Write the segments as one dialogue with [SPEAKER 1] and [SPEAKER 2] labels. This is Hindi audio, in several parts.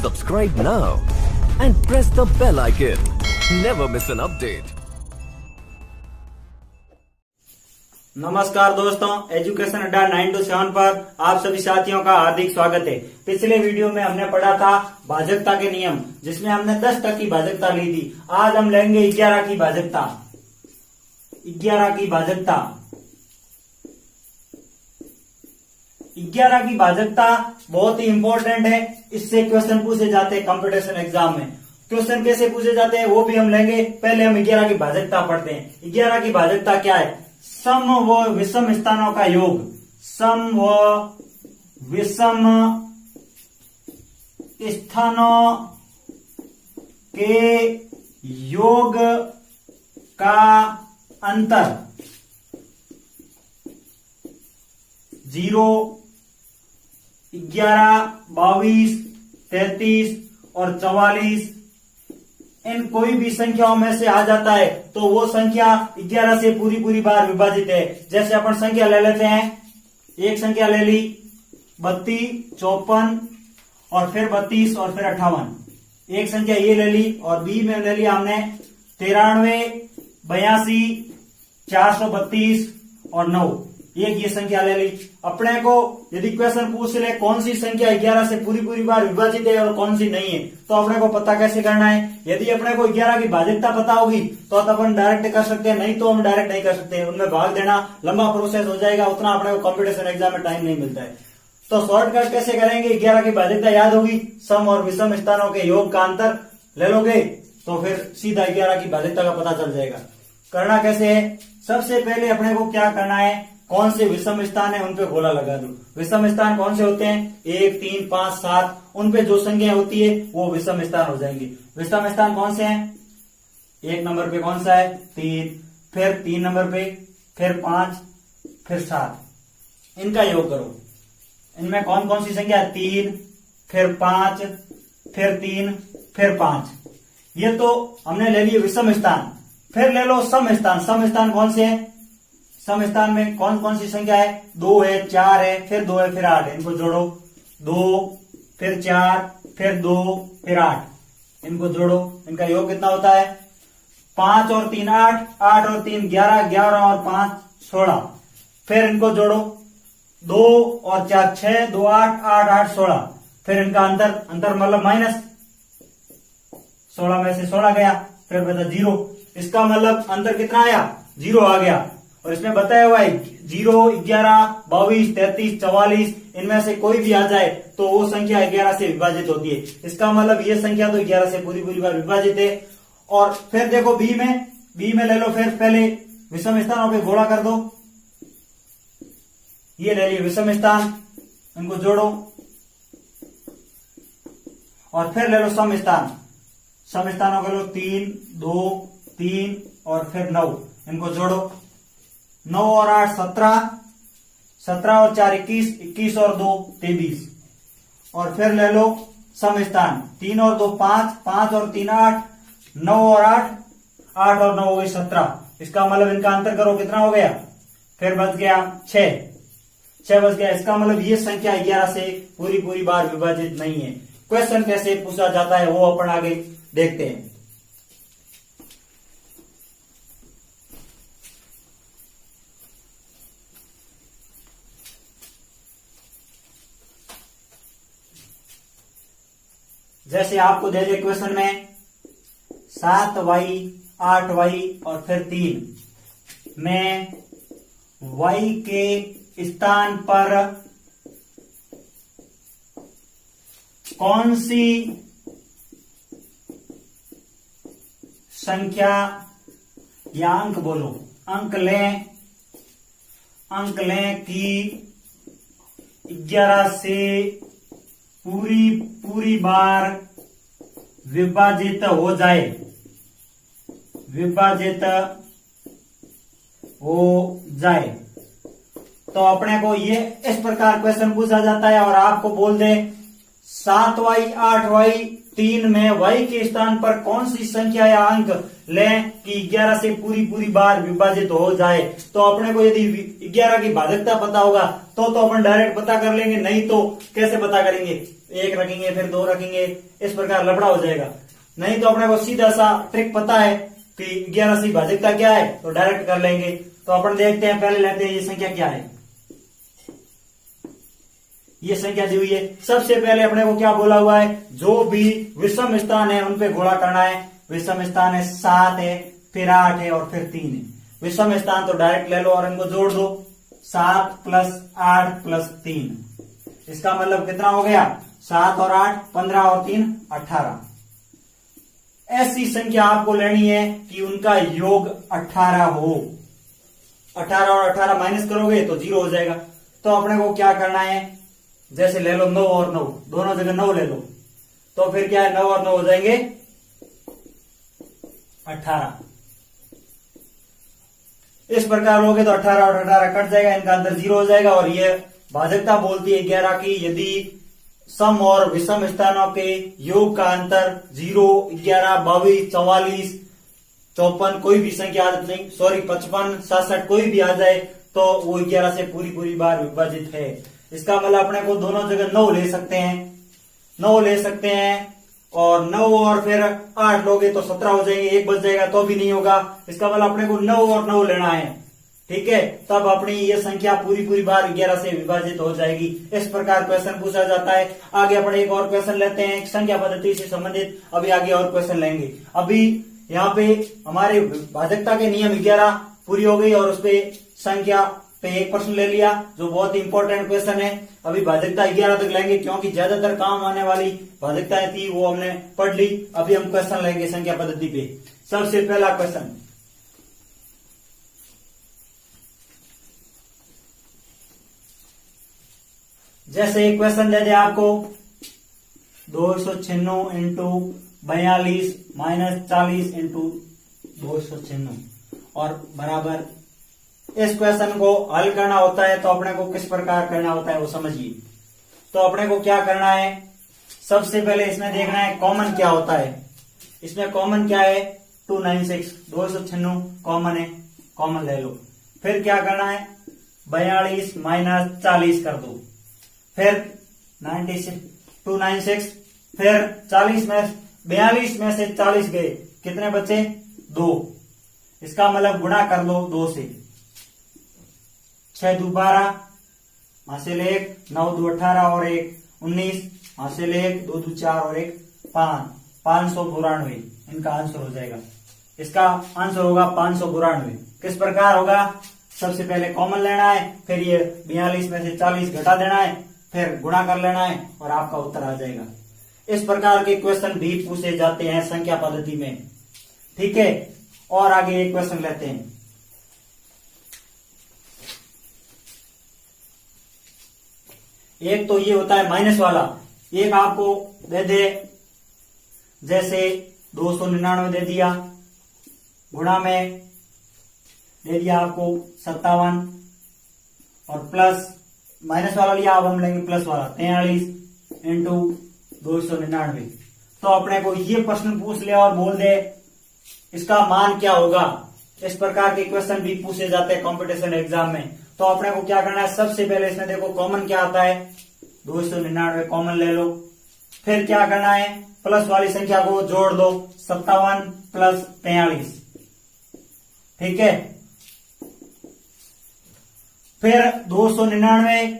[SPEAKER 1] Subscribe now and press the bell icon. Never miss an update.
[SPEAKER 2] नमस्कार दोस्तों, एजुकेशन अड्डा 927 पर आप सभी साथियों का हार्दिक स्वागत है। पिछले वीडियो में हमने पढ़ा था भाजकता के नियम, जिसमें हमने 10 तक की भाजकता ली थी। आज हम लेंगे 11 की भाजकता। 11 की भाजकता 11 की भाजकता बहुत ही इंपॉर्टेंट है। इससे क्वेश्चन पूछे जाते हैं कंपटीशन एग्जाम में। क्वेश्चन कैसे पूछे जाते हैं वो भी हम लेंगे। पहले हम 11 की भाजकता पढ़ते हैं। 11 की भाजकता क्या है? सम व विषम स्थानों का योग। सम व विषम स्थानों के योग का अंतर 0, 11, 22, 33 और 44 इन कोई भी संख्याओं में से आ जाता है तो वो संख्या 11 से पूरी बार विभाजित है। जैसे अपन संख्या ले लेते हैं, एक संख्या ले ली 32, 54 और फिर 32 और फिर 58। एक संख्या ये ले ली और बी में ले लिया हमने 93, 82, 432 और 9। एक ये संख्या ले ली। अपने को यदि क्वेश्चन पूछ ले कौन सी संख्या 11 से पूरी बार विभाजित है और कौन सी नहीं है, तो अपने को पता कैसे करना है? यदि अपने को 11 की भाजकता पता होगी तो अपन डायरेक्ट कर सकते हैं, नहीं तो हम डायरेक्ट नहीं कर सकते। उनमें भाग देना लंबा प्रोसेस हो जाएगा, उतना अपने को कंपटीशन एग्जाम में टाइम नहीं मिलता है। तो शॉर्टकट कैसे करेंगे? 11 की भाजकता याद होगी, सम और विषम स्थानों के योग का अंतर ले लोगे तो फिर सीधा 11 की भाजकता का पता चल जाएगा। करना कैसे है? सबसे पहले अपने को क्या करना है, कौन से विषम स्थान है उन पे गोला लगा दो। विषम स्थान कौन से होते हैं? 1, 3, 5, 7। उन पे जो संख्या होती है वो विषम स्थान हो जाएंगे। विषम स्थान कौन से हैं? 1 नंबर पे कौन सा है? 3, फिर 3 नंबर पे, फिर 5, फिर 7। इनका योग करो। इनमें कौन कौन सी संख्या है? 3, फिर 5, फिर 3, फिर 5। ये तो हमने ले लिए विषम स्थान। फिर ले लो सम स्थान। सम स्थान कौन से है? सम स्थान में कौन कौन सी संख्या है? 2 है, 4 है, फिर 2 है, फिर 8 है। इनको जोड़ो। 2, फिर 4, फिर 2, फिर 8। इनको जोड़ो। इनका योग कितना होता है? 5 और 3 8, 8 और 3 11, 11 और 5 16। फिर इनको जोड़ो। 2 और 4 6, 2 8, 8 8 16। फिर इनका अंतर मतलब माइनस 16 में से 16 गया, फिर बचा 0। इसका मतलब अंतर कितना आया? 0 आ गया। और इसमें बताया हुआ है 0, 11, 22, 33, 44 इनमें से कोई भी आ जाए तो वो संख्या 11 से विभाजित होती है। इसका मतलब ये संख्या तो 11 से पूरी बार विभाजित है। और फिर देखो बी में ले लो। फिर पहले विषम स्थानों पे गोला कर दो। ये ले लिए विषम स्थान, इनको जोड़ो। और फिर ले लो सम स्थान। सम स्थानों को लो 3, 2, 3 और फिर 9। इनको जोड़ो। 9 और 8 17, 17 और 4 21, 21 और 2 23। और फिर ले लो सम स्थान। 3 और 2 5, 5 और 3 8, 9 और 8, 8 और 9 हो गई 17। इसका मतलब इनका अंतर करो कितना हो गया? फिर बच गया 6 बच गया। इसका मतलब ये संख्या 11 से पूरी बार विभाजित नहीं है। क्वेश्चन कैसे पूछा जाता है वो अपन आगे देखते हैं। जैसे आपको दे दे क्वेश्चन में 7y 8y और फिर 3 में y के स्थान पर कौन सी संख्या या अंक बोलो, अंक लें कि 11 से पूरी बार विभाजित हो जाए। तो अपने को ये इस प्रकार क्वेश्चन पूछा जाता है और आपको बोल दे 7y 8y 3 में y के स्थान पर कौन सी संख्या या अंक लें कि 11 से पूरी पूरी बार विभाजित हो जाए। तो अपने को यदि 11 की भाजकता पता होगा तो अपन डायरेक्ट पता कर लेंगे, नहीं तो कैसे पता करेंगे, 1 रखेंगे फिर 2 रखेंगे, इस प्रकार लफड़ा हो जाएगा। नहीं तो अपने को सीधा सा ट्रिक पता है कि 11 से भाजकता क्या है तो डायरेक्ट कर लेंगे। तो अपन देखते हैं, पहले लेते हैं ये संख्या क्या है। ये संख्या दी हुई है। सबसे पहले अपने को क्या बोला हुआ है, जो भी विषम स्थान है उन पे गुणा करना है। विषम स्थान है 7 है, फिर 8 है और फिर 3 है। विषम स्थान तो डायरेक्ट ले लो और इनको जोड़ दो, 7 प्लस 8 प्लस 3। इसका मतलब कितना हो गया, 7 और 8 15 और 3 18। ऐसी संख्या आपको लेनी है कि उनका योग 18 हो। 18 और 18 माइनस करोगे तो 0 हो जाएगा। तो अपने को क्या करना है, जैसे ले लो 9 और 9, दोनों जगह 9 ले लो, तो फिर क्या है 9 और 9 हो जाएंगे 18। इस प्रकार लोगे तो 18 और 18 कट जाएगा, इनका अंतर 0 हो जाएगा। और ये भाजकता बोलती है 11 की, यदि सम और विषम स्थानों के योग का अंतर 0, 11, 22, 44, 54 कोई भी संख्या नहीं, सॉरी 55, 67 कोई भी आ जाए तो वो 11 से पूरी पूरी बार विभाजित है। इसका मतलब अपने को दोनों जगह 9 ले सकते हैं, 9 ले सकते हैं। और 9 और फिर 8 लोगे तो 17 हो जाएंगे, 1 बच जाएगा तो भी नहीं होगा। इसका मतलब अपने को 9 और 9 लेना है, ठीक है। तब अपनी ये संख्या पूरी पूरी बार 11 से विभाजित हो जाएगी। इस प्रकार क्वेश्चन पूछा जाता है। आगे अपने एक और क्वेश्चन लेते हैं संख्या पद्धति से संबंधित। अभी आगे और क्वेश्चन लेंगे। अभी यहाँ पे हमारे भाजकता के नियम 11 पूरी हो गई और उसपे संख्या पे एक प्रश्न ले लिया जो बहुत ही इंपॉर्टेंट क्वेश्चन है। अभी भाजकता 11 तक लेंगे क्योंकि ज्यादातर काम आने वाली भाजकताएं थी वो हमने पढ़ ली। अभी हम क्वेश्चन लेंगे संख्या पद्धति पे। सबसे पहला क्वेश्चन, जैसे एक क्वेश्चन दे दे आपको 296 इंटू 42 माइनस 40 इंटू 296 और बराबर। इस क्वेश्चन को हल करना होता है तो अपने को किस प्रकार करना होता है वो समझिए। तो अपने को क्या करना है, सबसे पहले इसमें देखना है कॉमन क्या होता है। इसमें कॉमन क्या है, 296, 296 कॉमन है, कॉमन ले लो। फिर क्या करना है, 42 माइनस 40 कर दो, फिर 96, 296, फिर 40 में 42 में से 40 गए, कितने बचे 2। इसका मतलब गुणा कर लो 2 से, 6 दू 12, हासिल 1, 9 दू 18 और 1 19, हासिल 1, 2 दू 4 और 1 5, 592 इनका आंसर हो जाएगा। इसका आंसर होगा 592। किस प्रकार होगा, सबसे पहले कॉमन लेना है, फिर ये 42 में से 40 घटा देना है, फिर गुणा कर लेना है और आपका उत्तर आ जाएगा। इस प्रकार के क्वेश्चन भी पूछे जाते हैं संख्या पद्धति में, ठीक है। और आगे एक क्वेश्चन लेते हैं। एक तो ये होता है माइनस वाला, एक आपको दे दे जैसे 299 दे दिया, गुणा में दे दिया आपको 57 और प्लस माइनस वाला लिया, अब हम लेंगे प्लस वाला 43 इंटू 299। तो अपने को ये प्रश्न पूछ लिया और बोल दे इसका मान क्या होगा। इस प्रकार के क्वेश्चन भी पूछे जाते हैं कंपटीशन एग्जाम में। तो अपने को क्या करना है, सबसे पहले इसमें देखो कॉमन क्या आता है, 299 कॉमन ले लो। फिर क्या करना है, प्लस वाली संख्या को जोड़ दो, 57 प्लस 43, ठीक है। फिर 299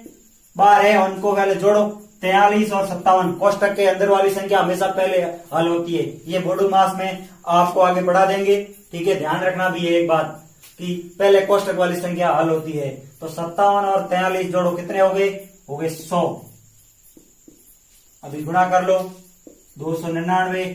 [SPEAKER 2] बार है, उनको पहले जोड़ो, 43 और 57 कोष्टक के अंदर वाली संख्या हमेशा पहले हल होती है। ये बोर्ड मास में आपको आगे बढ़ा देंगे, ठीक है। ध्यान रखना भी है एक बात कि पहले कोष्टक वाली संख्या हल होती है। तो 57 और 43 जोड़ो, कितने हो गए 100। अभी गुणा कर लो, 299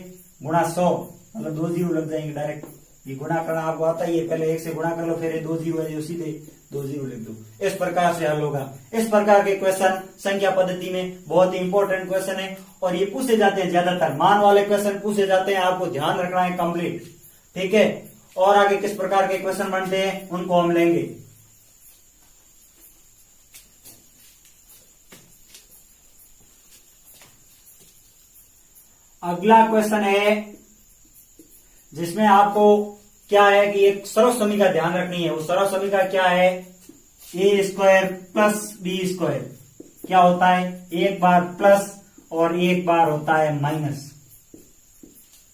[SPEAKER 2] गुणा 100 मतलब 2 जीरो लग जाएंगे डायरेक्ट। ये गुणा करना आपको आता ही है, पहले 1 से गुणा कर लो, फिर 2 जीरो है जो सीधे 2 जीरो लिख दो। इस प्रकार से हल होगा। इस प्रकार के क्वेश्चन संख्या पद्धति में बहुत ही इंपॉर्टेंट क्वेश्चन है और ये पूछे जाते हैं, ज्यादातर मान वाले क्वेश्चन पूछे जाते हैं। आपको ध्यान रखना है कंप्लीट, ठीक है। और आगे किस प्रकार के क्वेश्चन बनते हैं उनको हम लेंगे। अगला क्वेश्चन है जिसमें आपको क्या है कि एक सर्वसमी का ध्यान रखनी है। वो सर्वसमी का क्या है, ए स्क्वायर प्लस बी स्क्वायर क्या होता है, एक बार प्लस और एक बार होता है माइनस।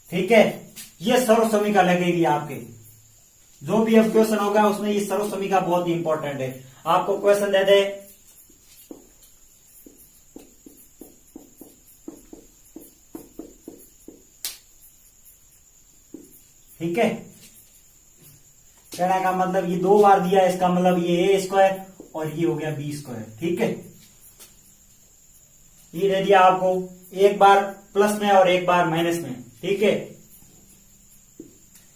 [SPEAKER 2] ठीक है, ये सर्वसमी का लगेगी आपके, जो भी अब क्वेश्चन होगा उसमें ये सर्वसमी का बहुत ही इंपॉर्टेंट है। आपको क्वेश्चन दे दे ठीक है, कहने का मतलब ये दो बार दिया है, इसका मतलब ये ए स्क्वायर और ये हो गया बी स्क्वायर। ठीक है, ये दे दिया आपको एक बार प्लस में और एक बार माइनस में। ठीक है,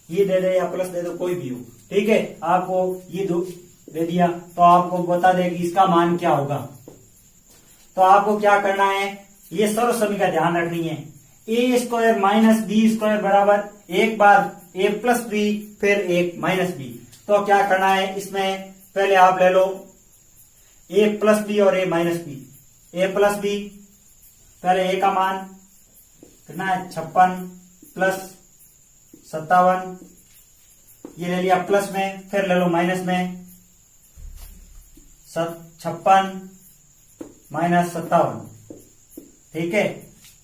[SPEAKER 2] ये दे दे या प्लस दे दो कोई भी हो। ठीक है, आपको ये दो दे दिया तो आपको बता दे कि इसका मान क्या होगा। तो आपको क्या करना है, ये सर्वसमी का ध्यान रखनी है। ए स्क्वायर माइनस बी स्क्वायर बराबर एक बार ए प्लस बी फिर एक माइनस बी। तो क्या करना है, इसमें पहले आप ले लो ए प्लस बी और ए माइनस बी। ए प्लस बी, पहले ए का मान कितना है 56 प्लस 57, ये ले लिया प्लस में, फिर ले लो माइनस में 56 माइनस 57। ठीक है,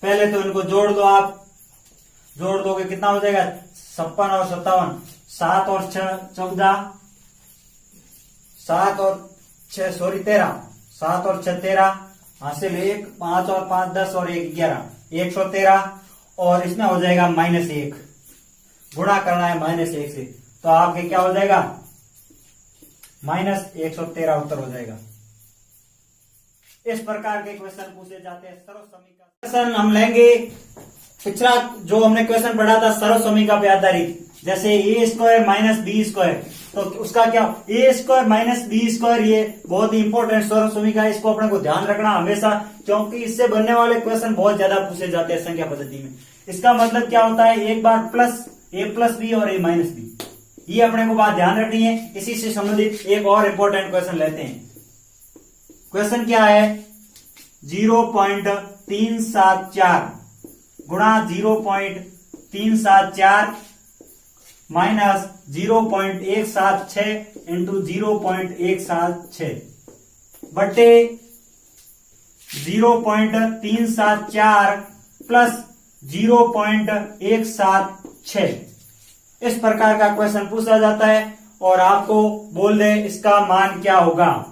[SPEAKER 2] पहले तो इनको जोड़ दो, आप जोड़ दोगे कितना हो जाएगा 56 और 57, 7 और 6 14, 7 और 6 13, 7 और 6 13, हासिल 1, 5 और 5 10 और 1 11, 113। और इसमें हो जाएगा -1, गुणा करना है -1 से, तो आपके क्या हो जाएगा -113 उत्तर हो जाएगा। इस प्रकार के क्वेश्चन पूछे जाते हैं सर्वसमी का। क्वेश्चन हम लेंगे पिछला जो हमने क्वेश्चन पढ़ा था सर्वसमी का पे आधारित, जैसे ए स्क्वायर माइनस बी स्क्वायर, तो उसका क्या ए स्क्वायर माइनस बी स्क्वायर, ये बहुत ही इंपॉर्टेंट सर्वसमी का, इसको अपने को ध्यान रखना हमेशा, क्योंकि इससे बनने वाले क्वेश्चन बहुत ज्यादा पूछे जाते हैं संख्या पद्धति में। इसका मतलब क्या होता है, एक बार प्लस ए प्लस बी और ए माइनस बी, ये अपने को बात ध्यान रखनी है। इसी से संबंधित एक और इंपॉर्टेंट क्वेश्चन लेते हैं। क्वेश्चन क्या है, 0.374 गुणा 0.374 माइनस 0.176 इंटू 0.176 बटे 0.374 प्लस 0.176। इस प्रकार का क्वेश्चन पूछा जाता है और आपको बोल दे इसका मान क्या होगा।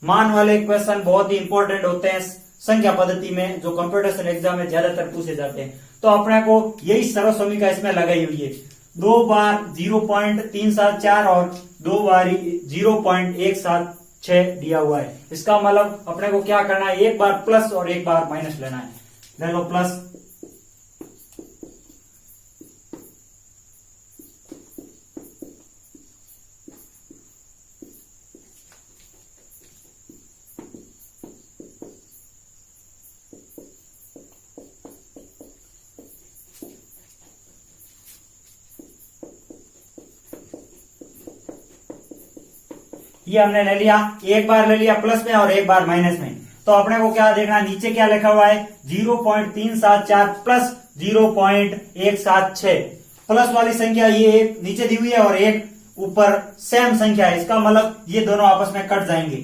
[SPEAKER 2] मान वाले क्वेश्चन बहुत ही इंपॉर्टेंट होते हैं संख्या पद्धति में, जो कंप्यूटर एग्जाम में ज्यादातर पूछे जाते हैं। तो अपने को यही सर्वसमी का इसमें लगाई हुई है, 2 बार 0.374 और 2 बार 0.176 दिया हुआ है। इसका मतलब अपने को क्या करना है, एक बार प्लस और एक बार माइनस लेना है। ले लो प्लस, ये हमने ले लिया, एक बार ले लिया प्लस में और एक बार माइनस में। तो अपने को क्या देखना, नीचे क्या लिखा हुआ है 0.374 प्लस 0.176। प्लस वाली संख्या ये एक नीचे दी हुई है और एक ऊपर सेम संख्या है, इसका मतलब ये दोनों आपस में कट जाएंगे।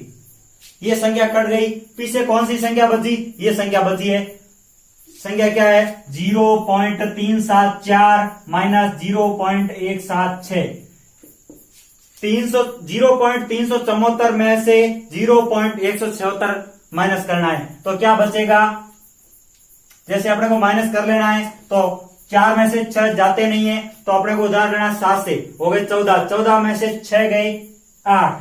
[SPEAKER 2] ये संख्या कट गई, पीछे कौन सी संख्या बची, ये संख्या बची है। संख्या क्या है 0.374 माइनस 0.176। 0.374 में से 0.176 माइनस करना है, तो क्या बचेगा, जैसे अपने को माइनस कर लेना है तो 4 में से 6 जाते नहीं है, तो अपने को उधार लेना 7 से, हो गए 14, 14 में से 6 गए 8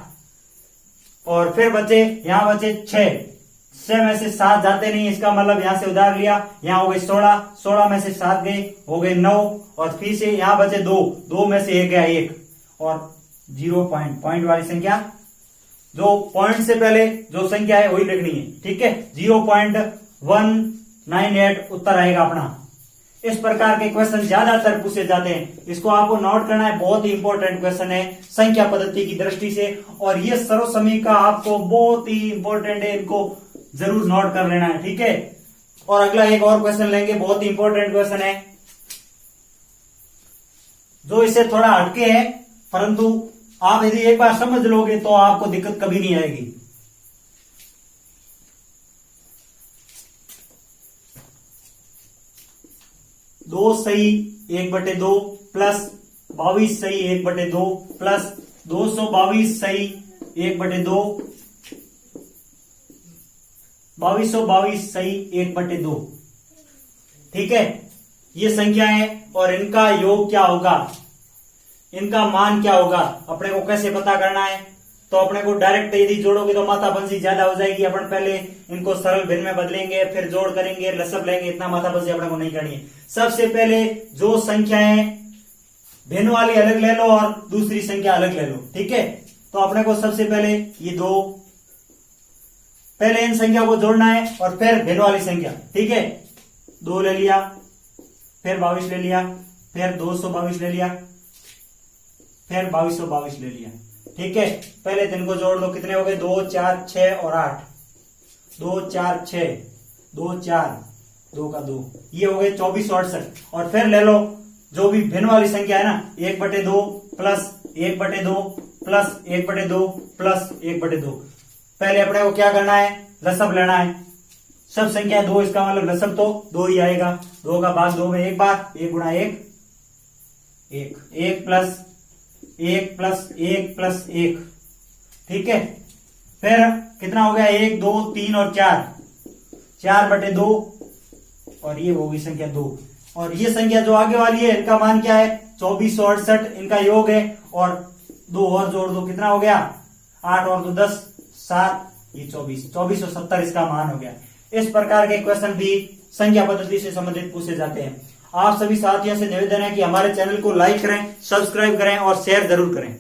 [SPEAKER 2] और फिर बचे यहां बचे 6 में से 7 जाते नहीं है, इसका मतलब यहां से उधार लिया, यहां हो गए 16, 16 में से 7 गए हो गए 9 और फिर से यहां बचे 2 में से 1 गया 1 और 0 पॉइंट वाली संख्या, जो पॉइंट से पहले जो संख्या है वही लिखनी है। ठीक है, 0.198 उत्तर आएगा अपना। इस प्रकार के क्वेश्चन ज्यादातर पूछे जाते हैं, इसको आपको नोट करना है, बहुत ही इंपॉर्टेंट क्वेश्चन है संख्या पद्धति की दृष्टि से। और ये सर्वसमी का आपको बहुत ही इंपॉर्टेंट है, इनको जरूर नोट कर लेना है। ठीक है, और अगला एक और क्वेश्चन लेंगे, बहुत ही इंपॉर्टेंट क्वेश्चन है जो इससे थोड़ा हटके है, परंतु आप यदि एक बार समझ लोगे तो आपको दिक्कत कभी नहीं आएगी। दो सही 1/2 प्लस 22 सही 1/2 प्लस 222 सही 1/2, 2222 सही 1/2। ठीक है, ये संख्या है और इनका योग क्या होगा, इनका मान क्या होगा, अपने को कैसे पता करना है। तो अपने को डायरेक्ट यदि जोड़ोगे तो माथापंसी ज्यादा हो जाएगी। अपन पहले इनको सरल भिन्न में बदलेंगे, फिर जोड़ करेंगे, लसब लेंगे, इतना माथापंसी अपने को नहीं करनी है। सबसे पहले जो संख्याएं भिन्न वाली अलग ले लो और दूसरी संख्या अलग ले लो। ठीक है, तो अपने को सबसे पहले ये दो, पहले इन संख्या को जोड़ना है और फिर भिन्न वाली संख्या। ठीक है, 2 ले लिया, फिर 22 ले लिया, फिर 222 ले लिया, फिर 2222 ले लिया। ठीक है, पहले दिन को जोड़ दो, कितने हो गए, 2 4 6 और 8, 2 4 6, 2 4, 2 का 2, ये हो गए 2468। और फिर ले लो जो भी भिन्न वाली संख्या है ना, 1/2 प्लस 1/2 प्लस 1/2 प्लस 1/2। पहले अपने को क्या करना है, लसब लेना है। सब संख्या 2, इसका मतलब लसब तो 2 ही आएगा। 2 का भाग 2 में एक बार, 1 गुणा 1 1, 1 प्लस 1 प्लस 1 प्लस 1। ठीक है, फिर कितना हो गया, 1 2 3 और 4, 4/2 और ये होगी संख्या 2। और ये संख्या जो आगे वाली है इनका मान क्या है, 2468 इनका योग है। और 2 और जोड़ दो, कितना हो गया, 8 और 2 10, 7, ये 24, 2470 इसका मान हो गया। इस प्रकार के क्वेश्चन भी संख्या पद्धति से संबंधित पूछे जाते हैं। आप सभी साथियों से निवेदन है कि हमारे चैनल को लाइक करें, सब्सक्राइब करें और शेयर जरूर करें।